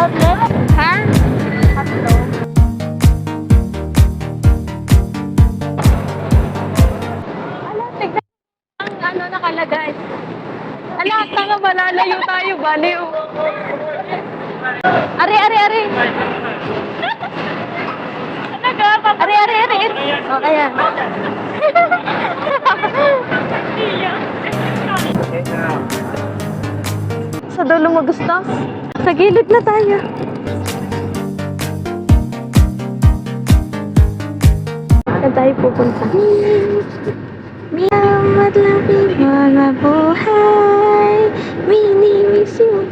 outlet? Ha? Tatlo. Ala, tignan ang ano nakalagay. Ala, tanga, malalayo tayo, baliw. Ari, ari, ari. Ari, ari, ari. O, kaya. Sa dulo mo gusto? Sa gilid na tayo. Saan tayo pupunta? Miyamat lang pingon mabuhay. Mini-miss you.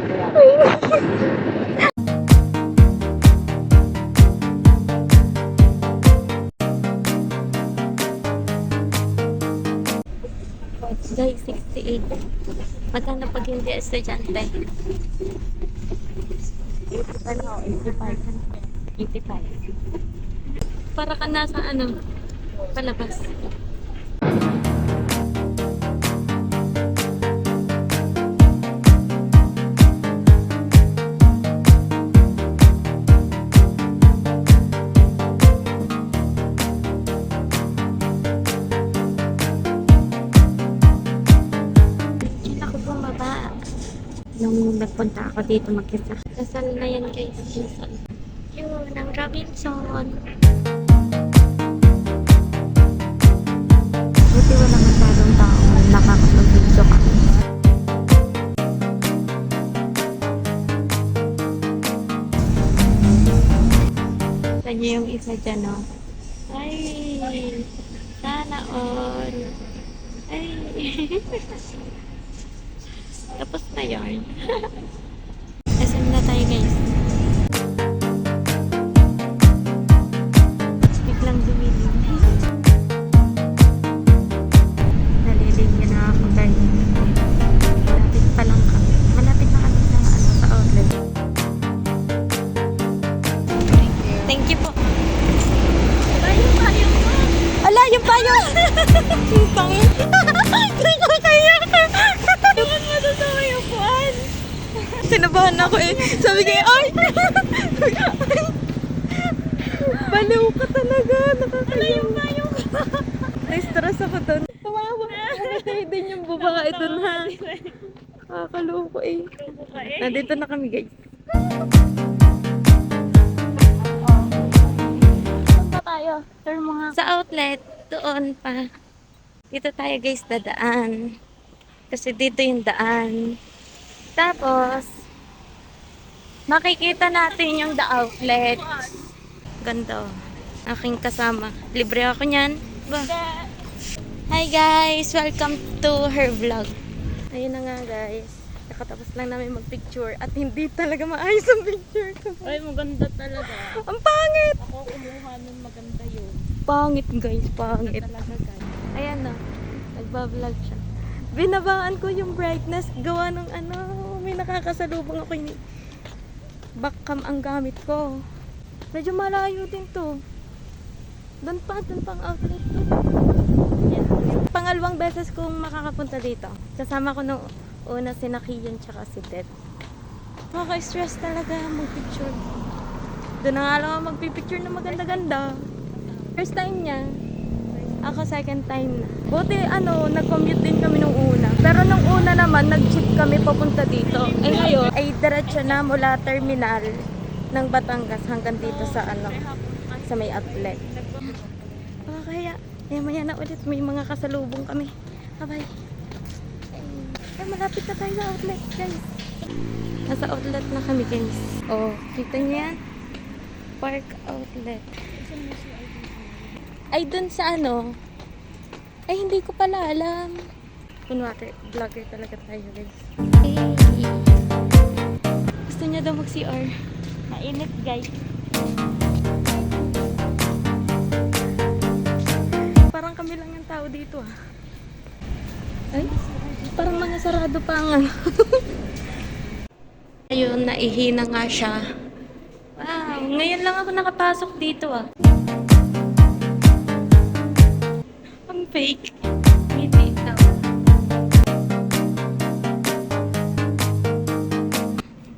Guys, 68. Magkano pag hindi estudyante? 85. 85. Para ka nasa ano, palabas. Nung nagpunta ako dito mag-isa. Kasal na yan guys. Kasal. Yun, ang Robinson. Buti wala masyadong tao. Nakakapag-video ka. Saan niyo yung isa dyan, no? Ay! Sana all! Ay! Tapos na yun. SM na tayo guys. Biglang dumilim. Nalilinya na ako guys. Malapit pa lang kami. Malapit na kami sa, ano, sa outlet. Thank you po. Ala, yung payo ko. Ala, yung payo. Yung payo. Sinabahan ako eh. Sabi ko, ay! Baliw ka talaga. Nakakayaw ka. Na-stress ako doon. Tumawa. Namatay din yung babae doon ha. Nakakaloko eh. Nandito na kami guys. Saan pa tayo? Sa outlet. Doon pa. Dito tayo guys dadaan. Kasi dito yung daan. Tapos, makikita natin yung the outlet. Ganda. Aking kasama. Libre ako niyan. Ba? Hi guys! Welcome to her vlog. Ayun na nga guys. Nakatapos lang namin magpicture at hindi talaga maayos ang picture ko. Ay, maganda talaga. Ang pangit! Ako kumuha nun, maganda yun. Pangit guys, pangit. Talaga guys. Ayan na. Nagbablog siya. Binabaan ko yung brightness. Gawa ng ano. May nakakasalubong ako yun. Backcam ang gamit ko. Medyo malayo din to. Doon pa ang outlet to. Pangalawang beses kong makakapunta dito. Kasama ko nung una si Nakiyan tsaka si Ted. Nakaka-stress talaga mag-picture. Doon na nga lang ako magpipicture na maganda-ganda. First time niya. Ako second time na. Buti nag-commute din kami nung una. Pero nung una naman, nag-jeep kami papunta dito. Eh ngayon, ay diretso na mula terminal ng Batangas hanggang dito sa sa may outlet. Kaya, maya na ulit may mga kasalubong kami. Bye-bye. Ay, malapit na tayo sa outlet, guys. Nasa outlet na kami, guys. Oh, kita niyo yan? Park outlet. Ay, dun sa ay hindi ko pala alam. Kunwari, vlogger talaga tayo guys. Hey. Gusto niya daw mag-CR. Mainit guys. Parang kami lang yung tao dito ah. Ay, parang mga sarado pa ang Ayun, naihina nga siya. Wow, ngayon lang ako nakapasok dito ah. Fake. Hindi daw.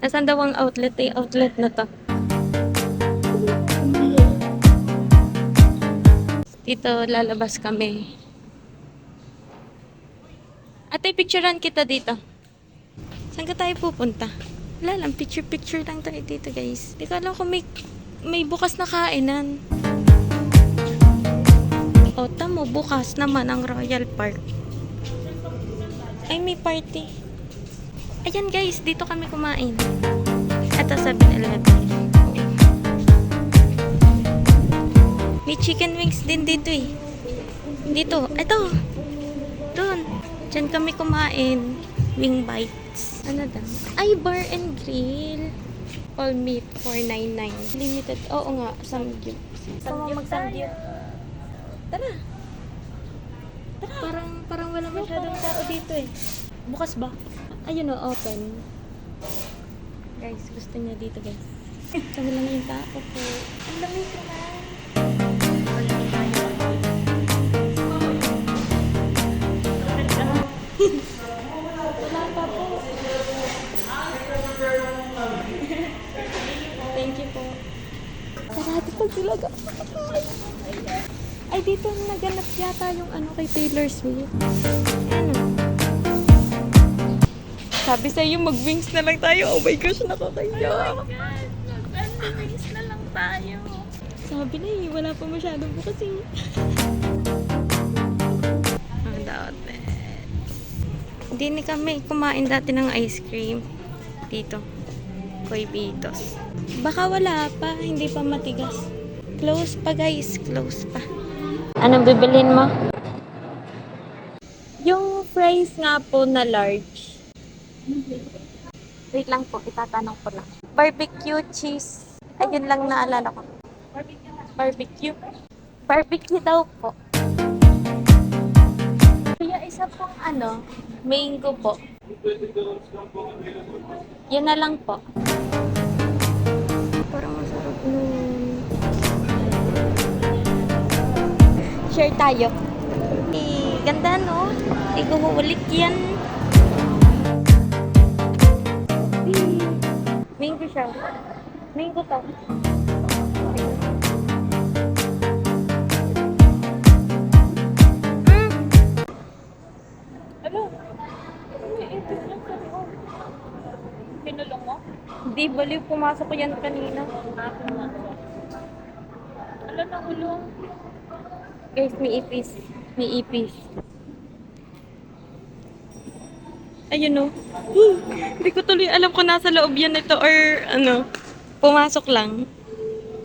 Nasaan daw ang outlet? Outlet na to. Dito lalabas kami. Ate, picturean kita dito. Saan ka tayo pupunta? Wala lang, picture lang tayo dito, guys. Di ko alam kung may bukas na kainan. O, tamo, bukas naman ang Royal Park. Ay, may party. Ayan, guys, dito kami kumain. Ito, 7-Eleven. May chicken wings din dito eh. Dito, ito. Doon. Diyan kami kumain. Wing bites. Ano daw? Ay, bar and grill. All meat, $4.99. Limited. Oo nga, samgyup. Sama mag-samgyup. Tara. Parang wala masyadong tao dito eh. Bukas ba? Ayun o, open. Guys, gusto niya dito, guys. Kami lang yung tao po. Ang dami ko na. Wala pa po. Thank you po. Sarado pa sila. Ay, dito naganap yata yung ano kay Taylor Swift. Ano? Sabi sa'yo, mag-wings na lang tayo. Oh my gosh, nakakaya. Oh my God! Mag-wings na lang tayo. Sabi na eh, wala pa masyadong bukas eh. Ang dati. Hindi ni kami kumain dati ng ice cream. Dito. Koy Bitos. Baka wala pa, hindi pa matigas. Close pa guys, close pa. Anong bibilhin mo? Yung fries nga po na large. Wait lang po, itatanong ko lang. Barbecue cheese. Ayun lang naalala ko. Barbecue. Barbecue daw po. Kaya isa pong ano, mango po. Yan na lang po. Parang masarap nun. Share tayo. Eh, ganda no? Iguhulit yan. Mango siya. Mango to. Ano? May ipis lang sa loob. Pinulong mo? Di baliw, pumasok ko yan kanina. Ano na ulong? Guys, may ipis. May ipis. Ayun o. Hindi ko tuloy alam kung nasa loob yan ito or ano. Pumasok lang.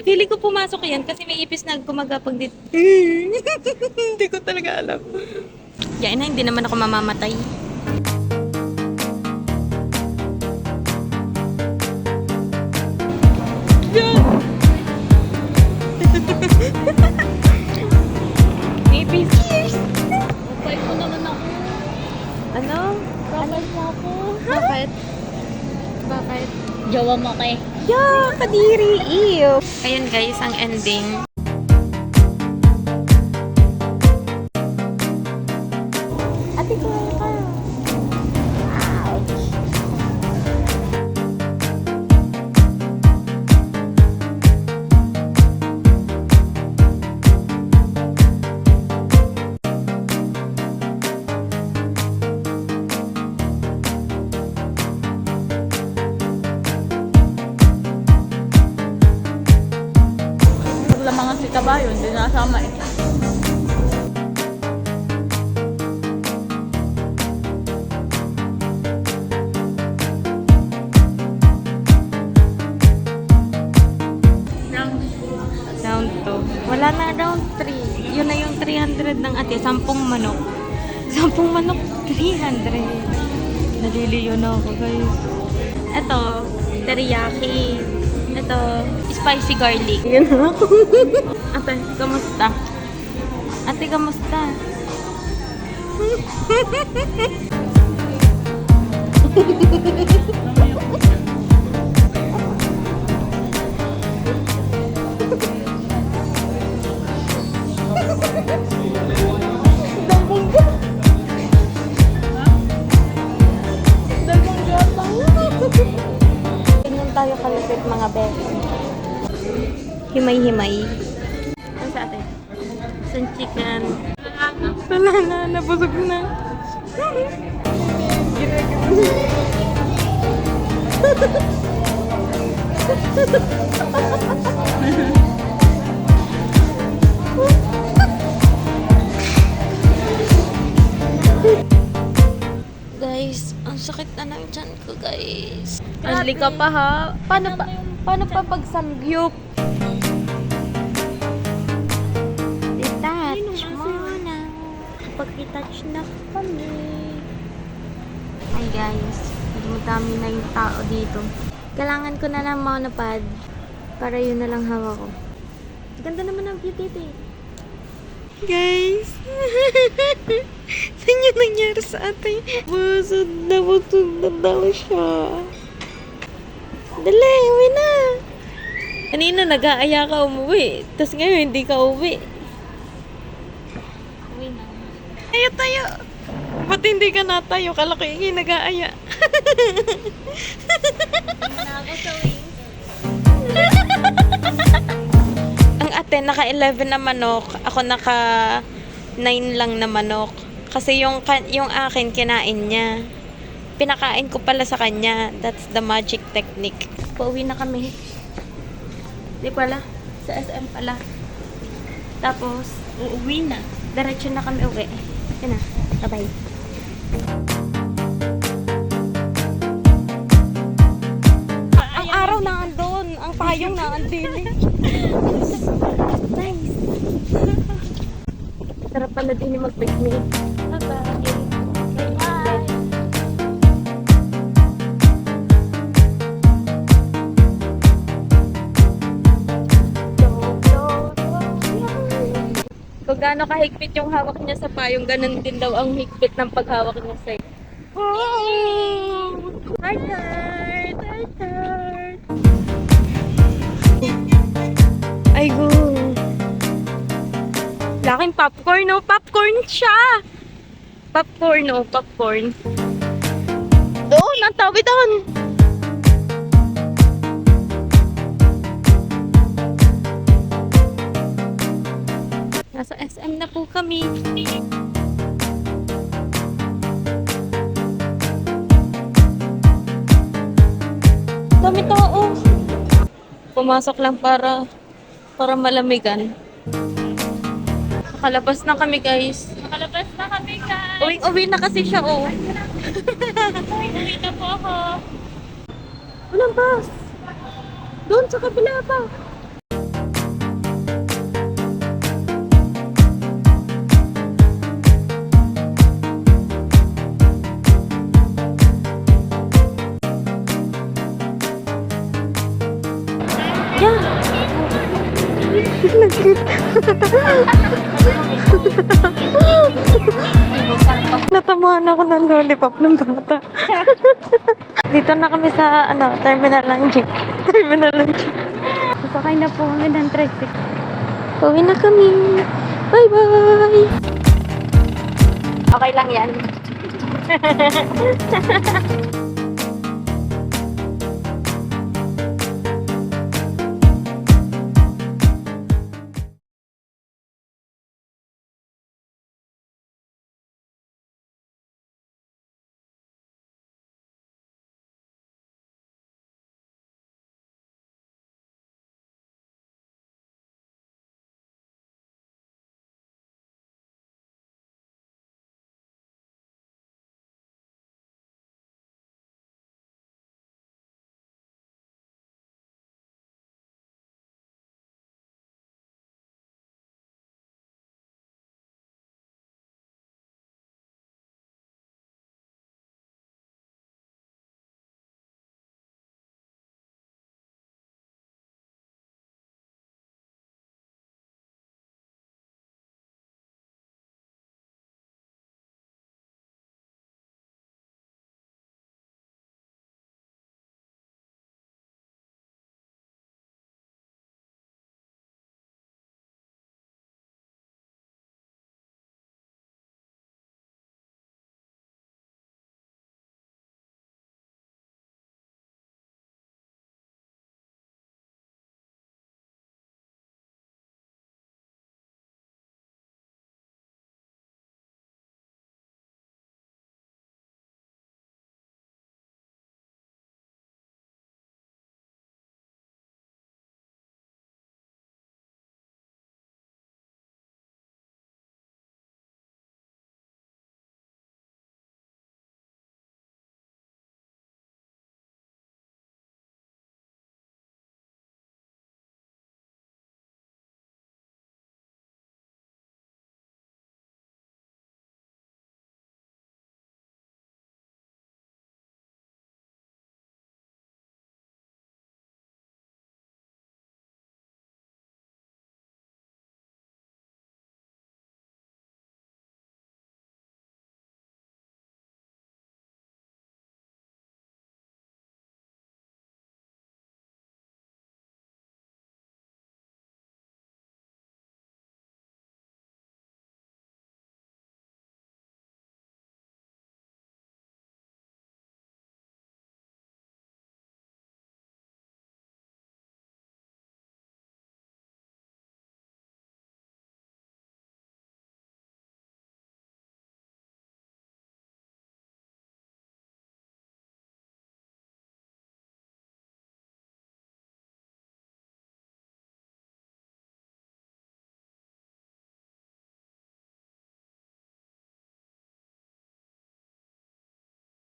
Pili ko pumasok yan kasi may ipis na gumagapag dito. Hindi ko talaga alam. Yan na, hindi naman ako mamamatay. Ipis. Upay mo naman ako. Ano? Kapay mo ako. Bakit? Bakit? Jawa mo kay. Yeah, kadiri. Ew. Ayan guys, ang ending. Ate ko ka. Ouch. Lamangan si kabayo, hindi nasama eh. Round 2. Wala na round 3. Yun na yung 300 ng ate. 10 manok. 10 manok, 300. Naliliyo na ako guys. Ito, teriyaki. Ito, spicy garlic. Yan na ako. Ate, kamusta? Ate, kamusta? himay-himay. Ano sa atin? Isang chicken. Wala na, nabusog na. Guys, ang sakit na ng tiyan ko, guys. Anli ka pa ha. Paano pa pag samgyup? I-touch mo na. Pag-i-touch na kami. Ay guys, dami na yung tao dito. Kailangan ko na lang monopod para yun na lang hawak ko. Ganda naman ang beauty eh. Guys, saan yung nangyari sa atin? Busog na daw siya. Dali, uwi na. Kanina nag-aaya ka umuwi. Tapos ngayon hindi ka uwi. Uwi na. Tayo. Ba't hindi ka natayo? Kalaki nag-aaya. Na ako sa wings. Ang ate, naka-11 na manok. Ako naka-9 lang na manok. Kasi yung akin, kinain niya. Pinakain ko pala sa kanya. That's the magic technique. Pauwi na kami. Di pala. Sa SM pala. Tapos, Uuwi na. diretso na kami uwi. Yun na. Bye-bye. Ang araw na andun. Ang payong na andun. Nice. Sarap pala din yung mag-picnic. Bye-bye. Bye. Kung gaano kahigpit yung hawak niya sa payong, ganun din daw ang higpit ng paghawak niya sa iyo. Heart, heart, heart, heart. Ay, go. Laking popcorn, no? Popcorn siya! Popcorn, no? Popcorn. Doon, ang tabi doon. Nasa SM na po kami. Dami tao. Pumasok lang para malamigan. Nakalabas na kami, guys. Nakalabas na kami, guys. Uwing-uwi na kasi siya, oh. Uwi na po ako. Walang bus. Doon sa kabila pa. Natamaan ako ng lollipop ng bata. Dito na kami sa terminal ng jeep. Sasakay na po kami ng tricycle. Uwi na kami. Bye-bye! Okay lang yan.